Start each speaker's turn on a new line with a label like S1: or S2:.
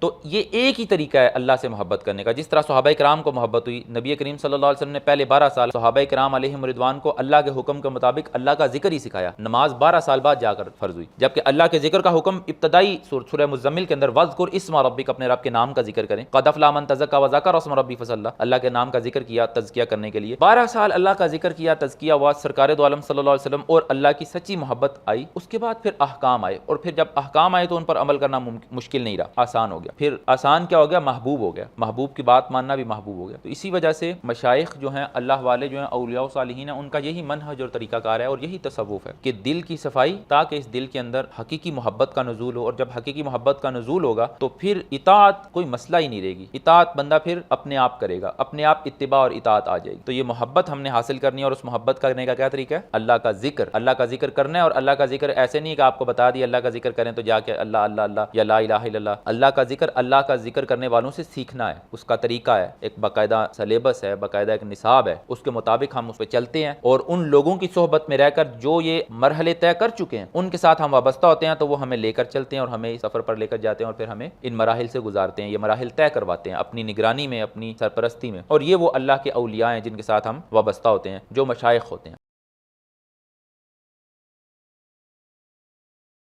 S1: तो ये एक ही तरीका है अल्लाह से मोहब्बत करने का। जिस तरह सहाबा किराम को मोहब्बत हुई, नबी करीम सल्लल्लाहु अलैहि वसल्लम ने पहले 12 साल सहाबा किराम अलैहिम रिदवान को अल्लाह के हुक्म के मुताबिक अल्लाह का जिक्र ही सिखाया। नमाज 12 साल बाद जाकर फर्ज हुई, जबकि अल्लाह के जिक्र का हुक्म इब्तदाई सूरह मुज़म्मिल के अंदर वज़्कुर इस्मा रब्बिक, अपने रब के नाम का जिक्र करें। क़द अफ़लह मन तज़क्का व ज़करा इस्मा रब्बिही फसल्ला, अल्लाह के नाम का जिक्र किया तज़किया करने के लिए। 12 साल अल्लाह का जिक्र किया, तज़किया हुआ, सरकार दो आलम सल्लल्लाहु अलैहि वसल्लम और अल्लाह की सच्ची मोहब्बत आई। उसके बाद फिर अहकाम आए, और फिर जब अहकाम आए तो उन पर अमल करना मुश्किल नहीं रहा, आसान हो गया। फिर आसान क्या हो गया? महबूब हो गया। महबूब की बात मानना भी महबूब हो गया। तो इसी वजह से मशाइख जो हैं, अल्लाह वाले जो हैं, औलिया सालिहीन हैं, उनका यही मनहज और तरीकाकार है और यही तसव्वुफ है कि दिल की सफाई, ताकि इस दिल के अंदर हकीकी मोहब्बत का नज़ूल हो। और जब हकीकी मोहब्बत का नज़ूल होगा तो फिर इताअत कोई मसला ही नहीं रहेगी। इताअत बंदा फिर अपने आप करेगा, अपने आप इत्तिबा और इताअत आ जाएगी। तो ये मोहब्बत हमने हासिल करनी है, और उस मोहब्बत करने का क्या तरीका है? अल्लाह का जिक्र। अल्लाह का जिक्र करना है, और अल्लाह का जिक्र ऐसे नहीं कि आपको बता दिया अल्लाह का जिक्र करें तो जाके अल्लाह अल्लाह अल्लाह या ला इलाहा इल्लल्लाह। अल्लाह का जिक्र अल्लाह का जिक्र करने वालों से सीखना है, उसका तरीका है, एक बाकायदा सलेबस है, बाकायदा एक निसाब है, उसके मुताबिक हम उस पर चलते हैं। और उन लोगों की सोहबत में रहकर जो ये मरहले तय कर चुके हैं उनके साथ हम वाबस्ता होते हैं, तो वो हमें लेकर चलते हैं और हमें इस सफ़र पर लेकर जाते हैं, और फिर हमें इन मराहिल से गुजारते हैं, ये मराहिल तय करवाते हैं अपनी निगरानी में, अपनी सरपरस्ती में। और ये वो अल्लाह के औलिया हैं जिनके साथ हम वाबस्ता होते हैं, जो मशाइख होते हैं।